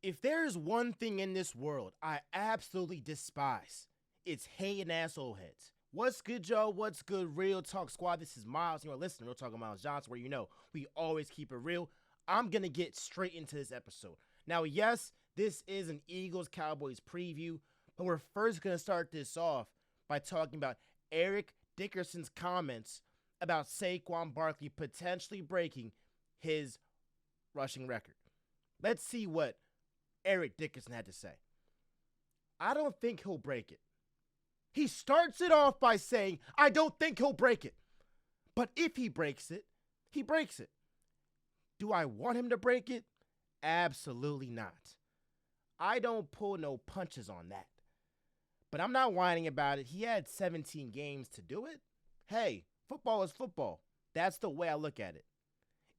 If there's one thing in this world I absolutely despise, it's hating asshole heads. What's good, Joe? What's good, Real Talk Squad? This is Miles. You're listening to Real Talk with Miles Johnson, where we always keep it real. I'm going to get straight into this episode. Now, yes, this is an Eagles-Cowboys preview, but we're first going to start this off by talking about Eric Dickerson's comments about Saquon Barkley potentially breaking his rushing record. Let's see what Eric Dickerson had to say. I don't think he'll break it. He starts it off by saying, I don't think he'll break it. But if he breaks it, he breaks it. Do I want him to break it? Absolutely not. I don't pull no punches on that. But I'm not whining about it. He had 17 games to do it. Hey, football is football. That's the way I look at it.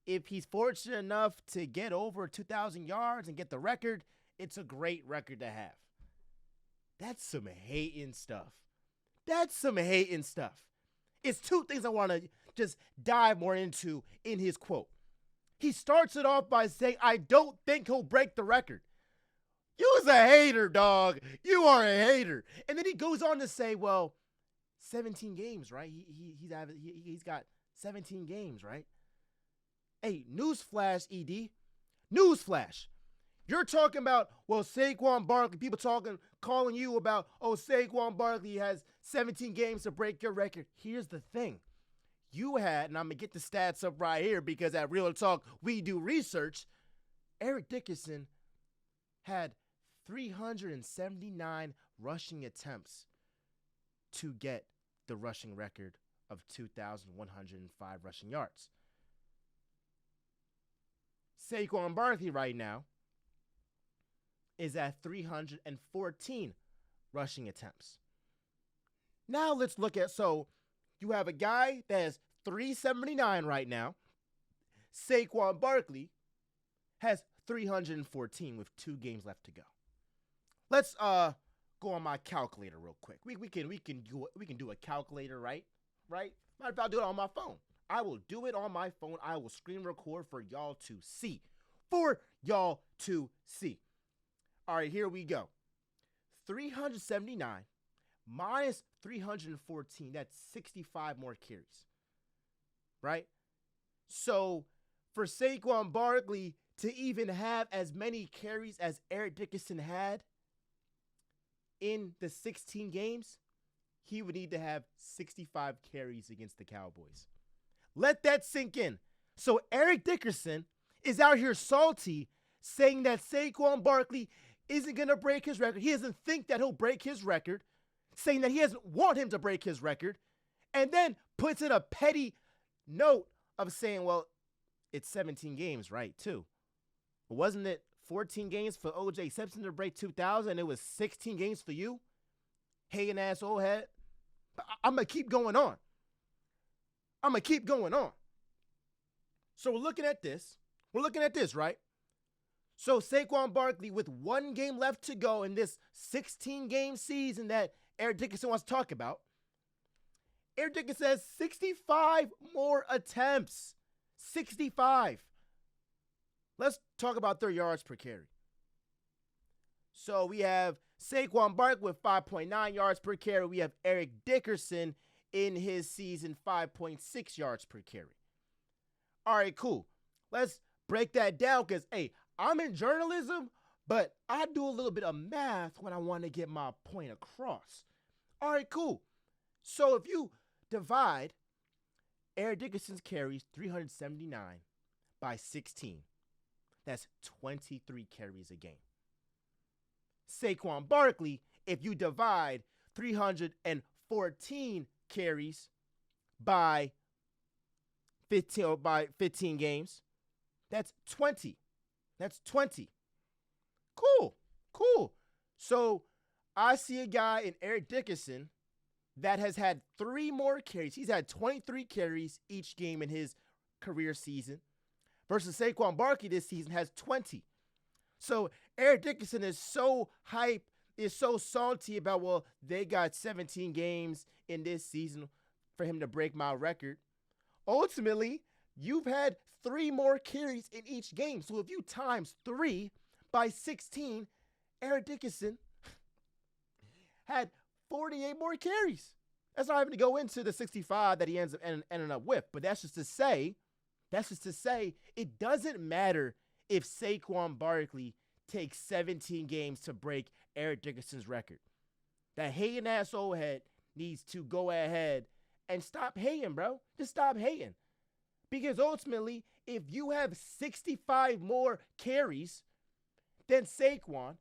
If he's fortunate enough to get over 2,000 yards and get the record, it's a great record to have. That's some hating stuff. It's two things I want to just dive more into in his quote. He starts it off by saying, I don't think he'll break the record. You's a hater, dog. You are a hater. And then he goes on to say, well, 17 games, right? He's got 17 games, right? Hey, newsflash, ED. Newsflash. You're talking about, well, Saquon Barkley, people calling you about, oh, Saquon Barkley has 17 games to break your record. Here's the thing. You had, and I'm going to get the stats up right here because at Real Talk, we do research. Eric Dickerson had 379 rushing attempts to get the rushing record of 2,105 rushing yards. Saquon Barkley right now is at 314 rushing attempts. Now let's look at, so you have a guy that has 379 right now. Saquon Barkley has 314 with 2 games left to go. Let's go on my calculator real quick. We can do a calculator, right? Matter of fact, I'll do it on my phone. I will do it on my phone. I will screen record for y'all to see. All right, here we go. 379 minus 314, that's 65 more carries, right? So for Saquon Barkley to even have as many carries as Eric Dickerson had in the 16 games, he would need to have 65 carries against the Cowboys. Let that sink in. So Eric Dickerson is out here salty, saying that Saquon Barkley isn't going to break his record. He doesn't think that he'll break his record, saying that he doesn't want him to break his record, and then puts in a petty note of saying, well, it's 17 games, right, too. Wasn't it 14 games for O.J. Simpson to break 2,000, and it was 16 games for you? Hating ass old head. I'm going to keep going on. So we're looking at this, right? So Saquon Barkley, with 1 game left to go in this 16-game season that Eric Dickerson wants to talk about, Eric Dickerson has 65 more attempts. 65. Let's talk about their yards per carry. So we have Saquon Barkley with 5.9 yards per carry. We have Eric Dickerson in his season, 5.6 yards per carry. All right, cool. Let's break that down because, hey, I'm in journalism, but I do a little bit of math when I want to get my point across. All right, cool. So if you divide Eric Dickerson's carries, 379, by 16, that's 23 carries a game. Saquon Barkley, if you divide 314 carries by 15 games, that's 20. Cool. So I see a guy in Eric Dickerson that has had 3 more carries. He's had 23 carries each game in his career season versus Saquon Barkley this season has 20. So Eric Dickerson is so hype, is so salty about, well, they got 17 games in this season for him to break my record. Ultimately, you've had 3 more carries in each game. So if you times 3 by 16, Eric Dickerson had 48 more carries. That's not having to go into the 65 that he ended up with. But that's just to say, it doesn't matter if Saquon Barkley takes 17 games to break Eric Dickerson's record. That hating ass old head needs to go ahead and stop hating, bro. Just stop hating. Because ultimately, if you have 65 more carries than Saquon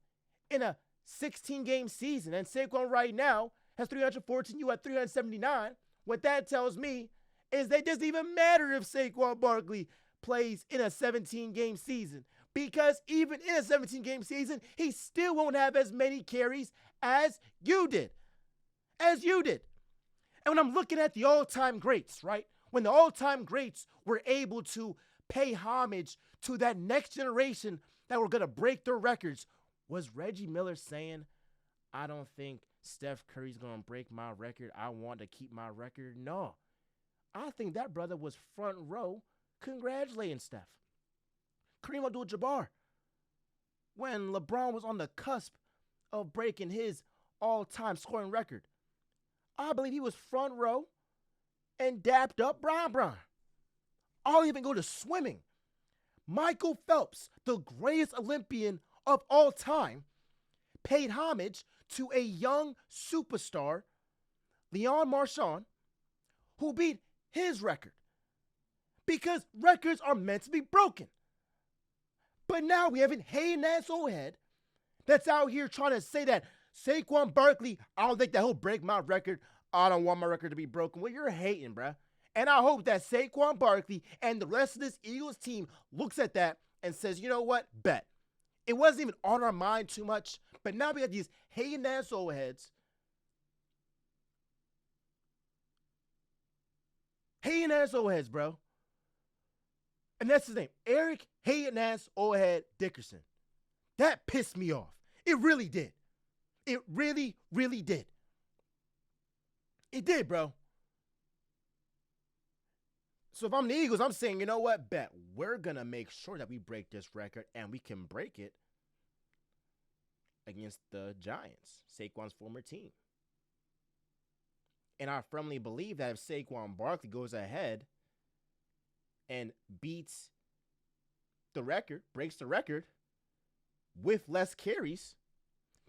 in a 16-game season, and Saquon right now has 314, you at 379, what that tells me is that it doesn't even matter if Saquon Barkley plays in a 17-game season. Because even in a 17-game season, he still won't have as many carries as you did. And when I'm looking at the all-time greats, right? When the all-time greats were able to pay homage to that next generation that were going to break their records, was Reggie Miller saying, I don't think Steph Curry's going to break my record. I want to keep my record? No. I think that brother was front row congratulating Steph. Kareem Abdul-Jabbar, when LeBron was on the cusp of breaking his all-time scoring record, I believe he was front row and dapped up Bron. I'll even go to swimming. Michael Phelps, the greatest Olympian of all time, paid homage to a young superstar, Leon Marchand, who beat his record. Because records are meant to be broken. But now we have a hating ass old head that's out here trying to say that Saquon Barkley, I don't think that he'll break my record. I don't want my record to be broken. Well, you're hating, bruh. And I hope that Saquon Barkley and the rest of this Eagles team looks at that and says, you know what? Bet. It wasn't even on our mind too much, but now we got these hating ass old heads. Hating ass old heads, bro. And that's his name, Eric hating ass old head Dickerson. That pissed me off. It really did. It really, really did. It did, bro. So if I'm the Eagles, I'm saying, you know what? Bet. We're going to make sure that we break this record, and we can break it against the Giants, Saquon's former team. And I firmly believe that if Saquon Barkley goes ahead and beats the record, breaks the record with less carries,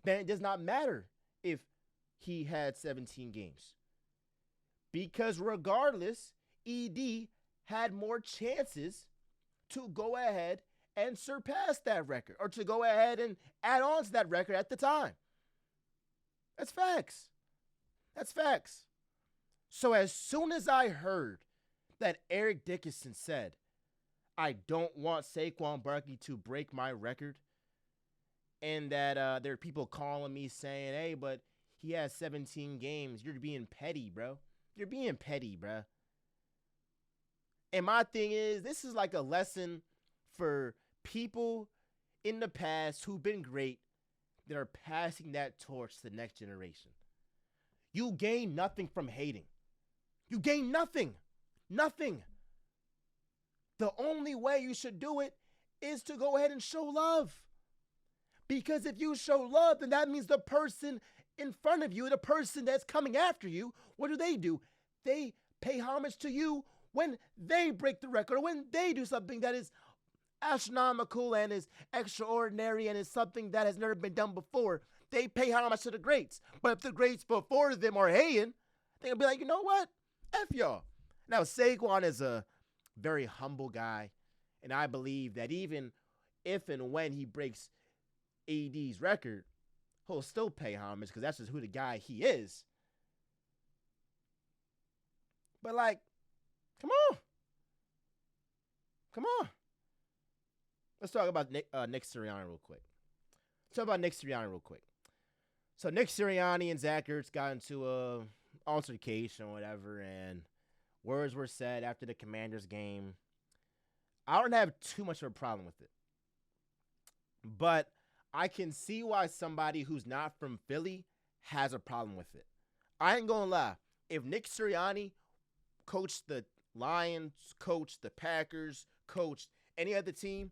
then it does not matter if he had 17 games. Because regardless, ED had more chances to go ahead and surpass that record, or to go ahead and add on to that record at the time. That's facts. That's facts. So as soon as I heard that Eric Dickerson said, I don't want Saquon Barkley to break my record, and that there are people calling me saying, hey, but he has 17 games. You're being petty, bro. You're being petty, bro. And my thing is, this is like a lesson for people in the past who've been great that are passing that torch to the next generation. You gain nothing from hating. You gain nothing. Nothing. The only way you should do it is to go ahead and show love. Because if you show love, then that means the person in front of you, the person that's coming after you, what do? They pay homage to you when they break the record, or when they do something that is astronomical and is extraordinary and is something that has never been done before. They pay homage to the greats. But if the greats before them are hating, they'll be like, you know what? F y'all. Now, Saquon is a very humble guy, and I believe that even if and when he breaks AD's record, he'll still pay homage because that's just who the guy he is. But like, come on. Let's talk about Nick Sirianni real quick. So Nick Sirianni and Zach Ertz got into a altercation or whatever, and words were said after the Commanders game. I don't have too much of a problem with it. But I can see why somebody who's not from Philly has a problem with it. I ain't gonna lie. If Nick Sirianni coached the Lions, coached the Packers, coached any other team,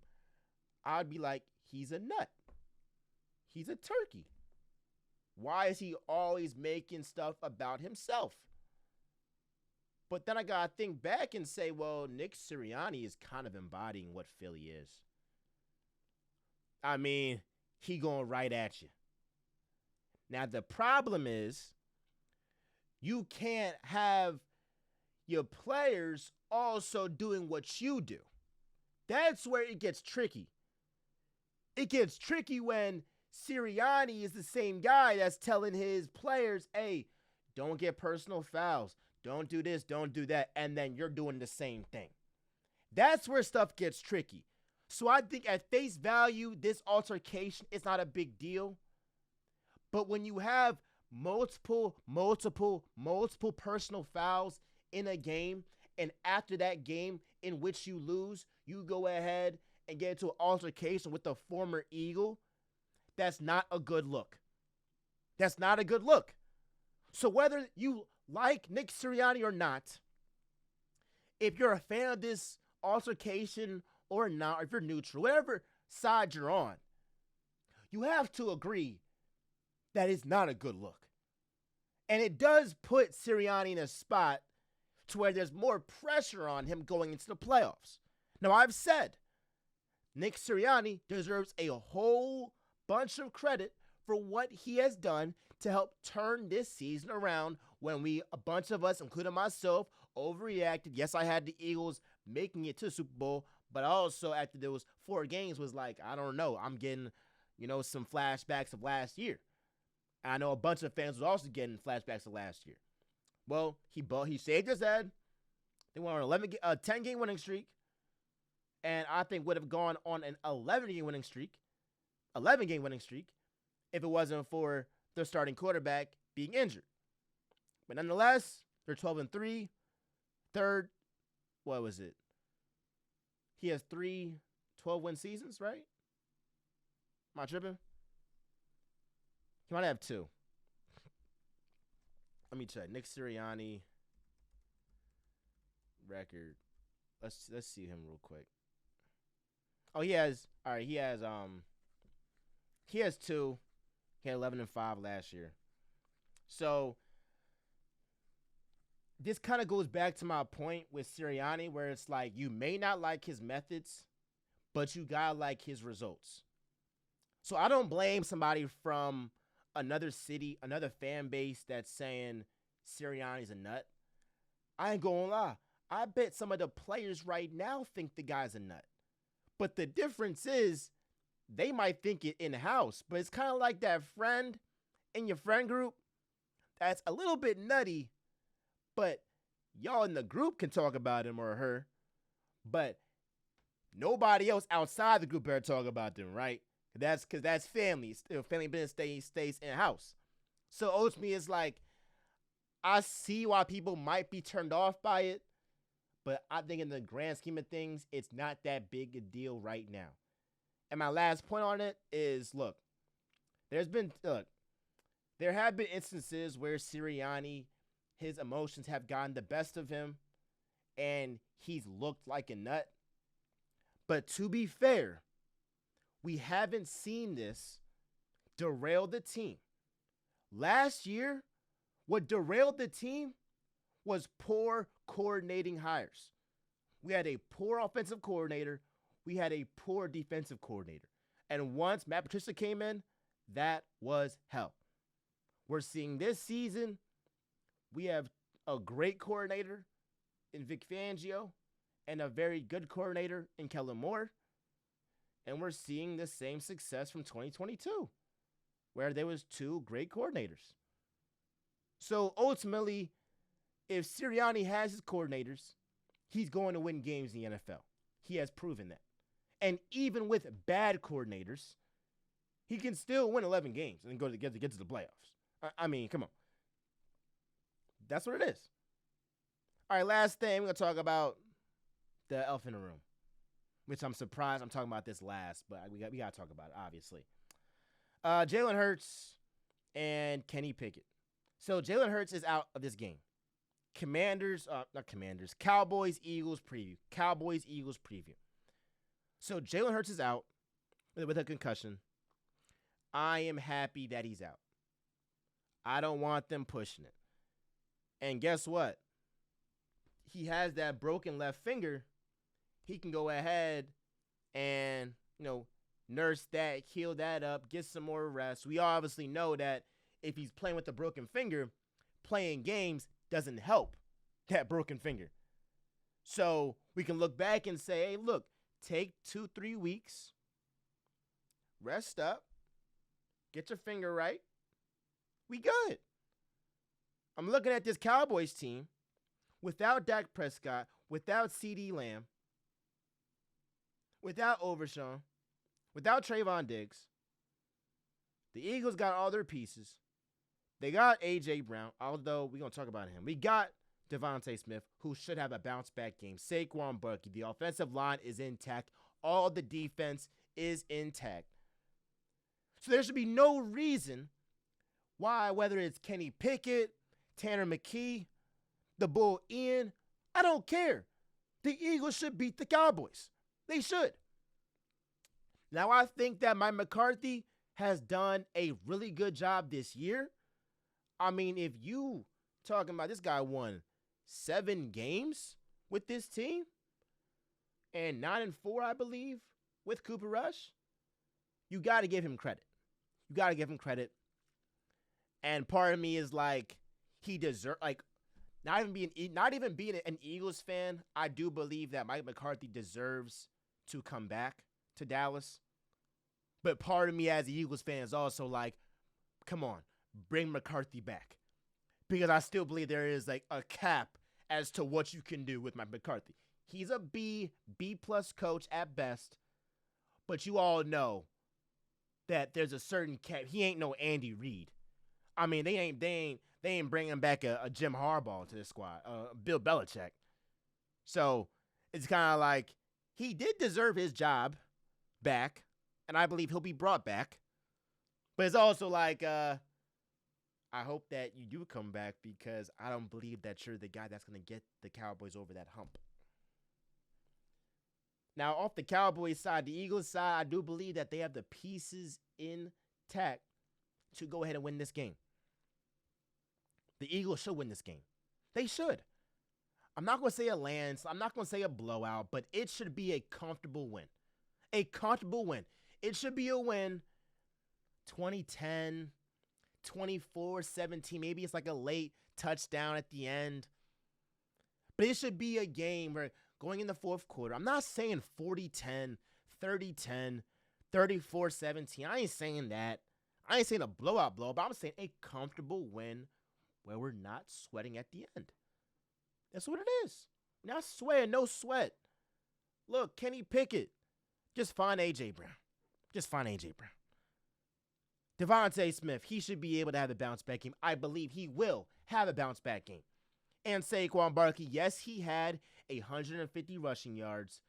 I'd be like, he's a nut. He's a turkey. Why is he always making stuff about himself? But then I got to think back and say, well, Nick Sirianni is kind of embodying what Philly is. I mean, he going right at you. Now, the problem is you can't have your players also doing what you do. That's where it gets tricky. It gets tricky when Sirianni is the same guy that's telling his players, hey, don't get personal fouls. Don't do this, don't do that. And then you're doing the same thing. That's where stuff gets tricky. So I think at face value, this altercation is not a big deal. But when you have multiple personal fouls in a game, and after that game in which you lose, you go ahead and get into an altercation with a former Eagle, that's not a good look. That's not a good look. So whether you like Nick Sirianni or not, if you're a fan of this altercation or not, or if you're neutral, whatever side you're on, you have to agree that it's not a good look. And it does put Sirianni in a spot to where there's more pressure on him going into the playoffs. Now, I've said Nick Sirianni deserves a whole bunch of credit for what he has done to help turn this season around when a bunch of us, including myself, overreacted. Yes, I had the Eagles making it to the Super Bowl, but also after there was 4 games was like, I don't know, I'm getting, some flashbacks of last year. And I know a bunch of fans was also getting flashbacks of last year. Well, he saved his head. They went on a 10-game winning streak, and I think would have gone on an 11-game winning streak if it wasn't for their starting quarterback being injured. But nonetheless, they're 12-3. Third, what was it? He has 3 12-win seasons, right? Am I tripping? He might have 2. Let me check. Nick Sirianni record. Let's see him real quick. Oh, he has 2. He had 11-5 last year. So this kind of goes back to my point with Sirianni, where it's like you may not like his methods, but you gotta like his results. So I don't blame somebody from another city, another fan base that's saying Sirianni's a nut. I ain't gonna lie. I bet some of the players right now think the guy's a nut. But the difference is they might think it in-house. But it's kind of like that friend in your friend group that's a little bit nutty, but y'all in the group can talk about him or her, but nobody else outside the group better talk about them, right? That's because that's family. Family business stays in-house. So ultimately, it's like, I see why people might be turned off by it, but I think in the grand scheme of things, it's not that big a deal right now. And my last point on it is, there have been instances where Sirianni, his emotions have gotten the best of him, and he's looked like a nut. But to be fair, we haven't seen this derail the team. Last year, what derailed the team was poor coordinating hires. We had a poor offensive coordinator. We had a poor defensive coordinator. And once Matt Patricia came in, that was hell. We're seeing this season, we have a great coordinator in Vic Fangio and a very good coordinator in Kellen Moore. And we're seeing the same success from 2022, where there was 2 great coordinators. So ultimately, if Sirianni has his coordinators, he's going to win games in the NFL. He has proven that. And even with bad coordinators, he can still win 11 games and get to the playoffs. I mean, come on. That's what it is. All right, last thing, we're going to talk about the elephant in the room, which I'm surprised I'm talking about this last, but we got to talk about it, obviously. Jalen Hurts and Kenny Pickett. So Jalen Hurts is out of this game. Cowboys, Eagles preview. So Jalen Hurts is out with a concussion. I am happy that he's out. I don't want them pushing it. And guess what? He has that broken left finger. He can go ahead and, nurse that, heal that up, get some more rest. We obviously know that if he's playing with a broken finger, playing games doesn't help that broken finger. So we can look back and say, hey, look, take 2-3 weeks, rest up, get your finger right. We good. I'm looking at this Cowboys team without Dak Prescott, without CeeDee Lamb, without Overshawn, without Trayvon Diggs. The Eagles got all their pieces. They got A.J. Brown, although we're going to talk about him. We got Devontae Smith, who should have a bounce-back game. Saquon Barkley. The offensive line is intact. All the defense is intact. So there should be no reason why, whether it's Kenny Pickett, Tanner McKee, the Bull Ian, I don't care. The Eagles should beat the Cowboys. They should. Now, I think that Mike McCarthy has done a really good job this year. I mean, if you talking about this guy won 7 games with this team and 9-4, I believe, with Cooper Rush, you got to give him credit. You got to give him credit. And part of me is like, he deserves, like, not even being an Eagles fan, I do believe that Mike McCarthy deserves to come back to Dallas. But part of me as an Eagles fan is also like, come on, bring McCarthy back. Because I still believe there is like a cap as to what you can do with Mike McCarthy. He's a B+ coach at best. But you all know that there's a certain cap. He ain't no Andy Reid. I mean, they ain't bringing back a Jim Harbaugh to this squad, Bill Belichick. So it's kind of like he did deserve his job back, and I believe he'll be brought back. But it's also like, I hope that you do come back because I don't believe that you're the guy that's going to get the Cowboys over that hump. Now, off the Cowboys side, the Eagles side, I do believe that they have the pieces intact to go ahead and win this game. The Eagles should win this game. They should. I'm not going to say a landslide. I'm not going to say a blowout, but it should be a comfortable win. A comfortable win. It should be a win 2010, 24-17. Maybe it's like a late touchdown at the end. But it should be a game where going in the fourth quarter, I'm not saying 40-10, 30-10, 34-17. I ain't saying that. I ain't saying a blowout blow, but I'm saying a comfortable win where we're not sweating at the end. That's what it is. Not sweating, no sweat. Look, Kenny Pickett, just find A.J. Brown. Just find A.J. Brown. Devontae Smith, he should be able to have a bounce-back game. I believe he will have a bounce-back game. And Saquon Barkley, yes, he had 150 rushing yards.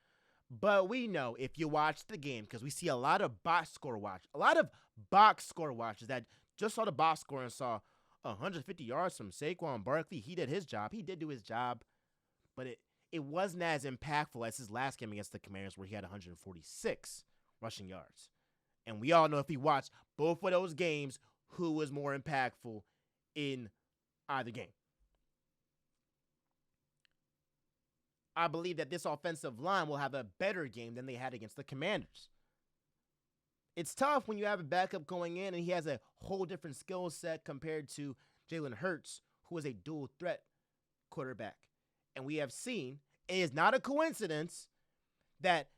But we know if you watch the game, because we see a lot of box score watch, a lot of box score watchers that just saw the box score and saw 150 yards from Saquon Barkley. He did his job. He did do his job. But it wasn't as impactful as his last game against the Commanders where he had 146 rushing yards. And we all know if we watch both of those games, who was more impactful in either game. I believe that this offensive line will have a better game than they had against the Commanders. It's tough when you have a backup going in and he has a whole different skill set compared to Jalen Hurts, who is a dual threat quarterback. And we have seen, it is not a coincidence that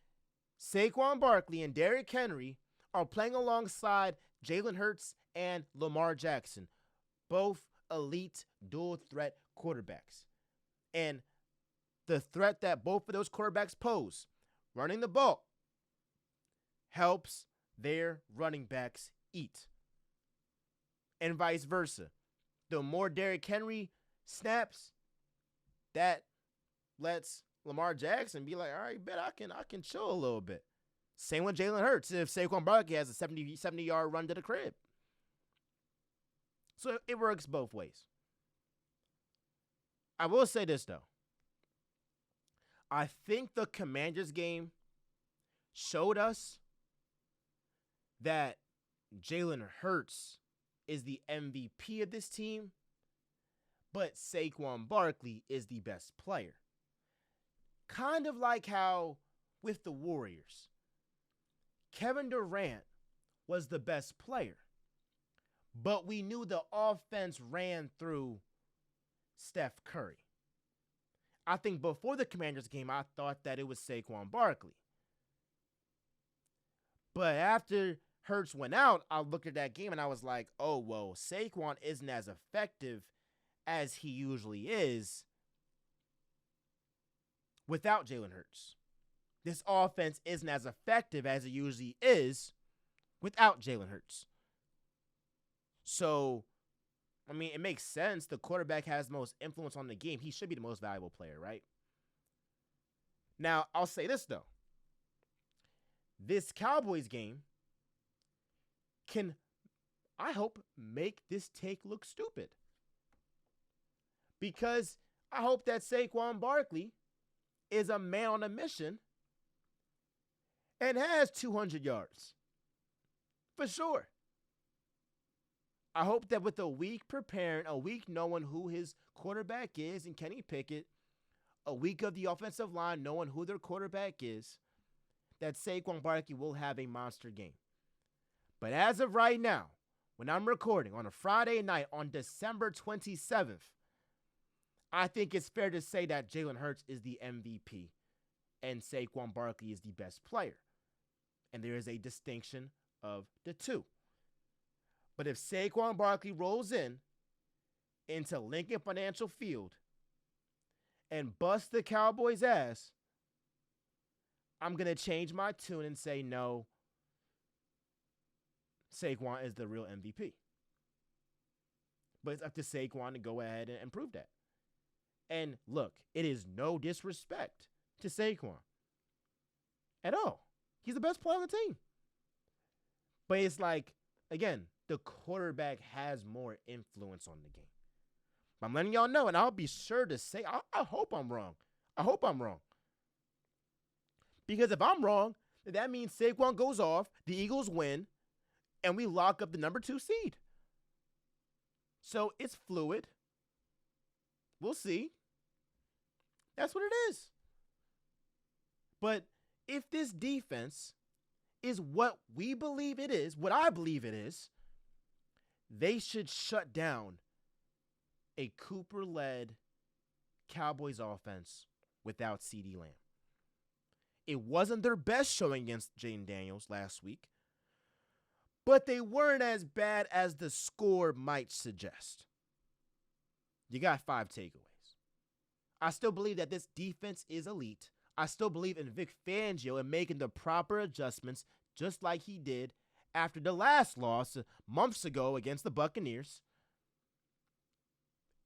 Saquon Barkley and Derrick Henry are playing alongside Jalen Hurts and Lamar Jackson, both elite dual threat quarterbacks. And the threat that both of those quarterbacks pose, running the ball, helps their running backs eat. And vice versa. The more Derrick Henry snaps, that lets Lamar Jackson be like, all right, bet I can chill a little bit. Same with Jalen Hurts if Saquon Barkley has a 70-yard run to the crib. So it works both ways. I will say this, though. I think the Commanders game showed us that Jalen Hurts is the MVP of this team, but Saquon Barkley is the best player. Kind of like how with the Warriors, Kevin Durant was the best player, but we knew the offense ran through Steph Curry. I think before the Commanders game, I thought that it was Saquon Barkley. But after Hurts went out, I looked at that game and I was like, oh, well, Saquon isn't as effective as he usually is without Jalen Hurts. This offense isn't as effective as it usually is without Jalen Hurts. So, I mean, it makes sense. The quarterback has the most influence on the game. He should be the most valuable player, right? Now, I'll say this, though. This Cowboys game can, I hope, make this take look stupid. Because I hope that Saquon Barkley is a man on a mission and has 200 yards. For sure. I hope that with a week preparing, a week knowing who his quarterback is and Kenny Pickett, a week of the offensive line knowing who their quarterback is, that Saquon Barkley will have a monster game. But as of right now, when I'm recording on a Friday night on December 27th, I think it's fair to say that Jalen Hurts is the MVP and Saquon Barkley is the best player. And there is a distinction of the two. But if Saquon Barkley rolls into Lincoln Financial Field and busts the Cowboys' ass, I'm going to change my tune and say no, Saquon is the real MVP. But it's up to Saquon to go ahead and prove that. And look, it is no disrespect to Saquon at all. He's the best player on the team. But it's like, again, the quarterback has more influence on the game. But I'm letting y'all know, and I'll be sure to say, I hope I'm wrong. I hope I'm wrong. Because if I'm wrong, that means Saquon goes off, the Eagles win, and we lock up the number 2 seed. So it's fluid. We'll see. That's what it is. But if this defense is what we believe it is, what I believe it is, they should shut down a Cooper-led Cowboys offense without CeeDee Lamb. It wasn't their best showing against Jaden Daniels last week, but they weren't as bad as the score might suggest. You got 5 takeaways. I still believe that this defense is elite. I still believe in Vic Fangio and making the proper adjustments just like he did after the last loss months ago against the Buccaneers.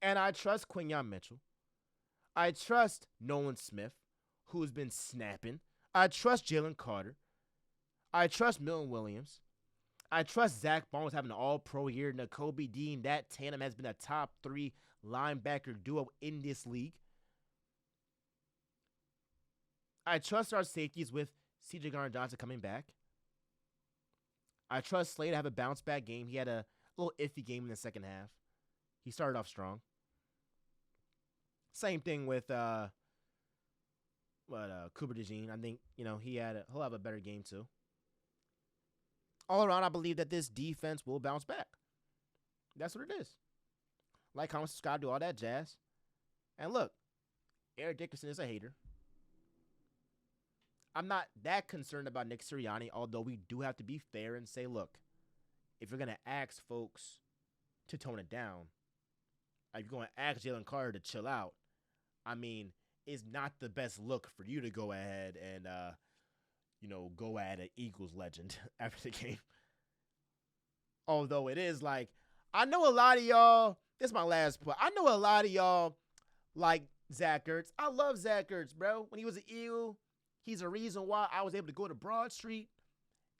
And I trust Quinyon Mitchell. I trust Nolan Smith, who's been snapping. I trust Jalen Carter. I trust Milton Williams. I trust Zach Bones having an all-pro year. Nakobe Dean, that tandem has been a top 3 linebacker duo in this league. I trust our safeties with C.J. Gardner-Johnson coming back. I trust Slade to have a bounce-back game. He had a little iffy game in the second half. He started off strong. Same thing with Cooper DeJean. I think, he'll have a better game too. All around, I believe that this defense will bounce back. That's what it is. Like, comment, subscribe, do all that jazz. And look, Eric Dickerson is a hater. I'm not that concerned about Nick Sirianni, although we do have to be fair and say, look, if you're going to ask folks to tone it down, if you're going to ask Jalen Carter to chill out, I mean, it's not the best look for you to go ahead and, go at an Eagles legend after the game. Although it is like, I know a lot of y'all, this is my last point, I know a lot of y'all like Zach Ertz. I love Zach Ertz, bro. When he was an Eagle, he's a reason why I was able to go to Broad Street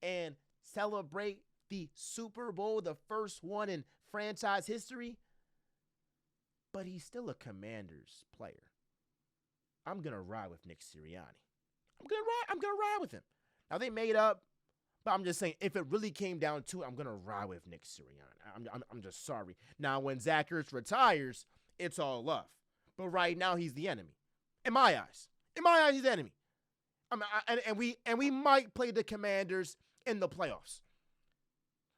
and celebrate the Super Bowl, the first one in franchise history. But he's still a Commanders player. I'm going to ride with Nick Sirianni. I'm going to ride with him. Now, they made up But I'm just saying, if it really came down to it, I'm gonna ride with Nick Sirianni. I'm just sorry. Now, when Zach Ertz retires, it's all love. But right now, he's the enemy. In my eyes. In my eyes, he's the enemy. And we might play the Commanders in the playoffs.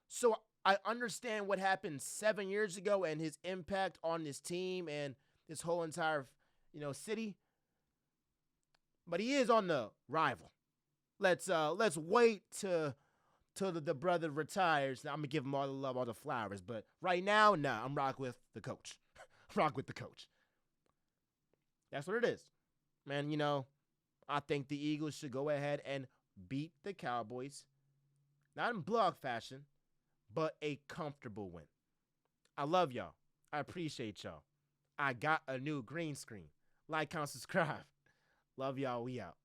So I understand what happened 7 years ago and his impact on this team and this whole entire, city. But he is on the rival. Let's wait till the brother retires. I'm gonna give him all the love, all the flowers. But right now, nah, I'm rock with the coach. Rock with the coach. That's what it is, man. I think the Eagles should go ahead and beat the Cowboys, not in blowout fashion, but a comfortable win. I love y'all. I appreciate y'all. I got a new green screen. Like, comment, subscribe. Love y'all. We out.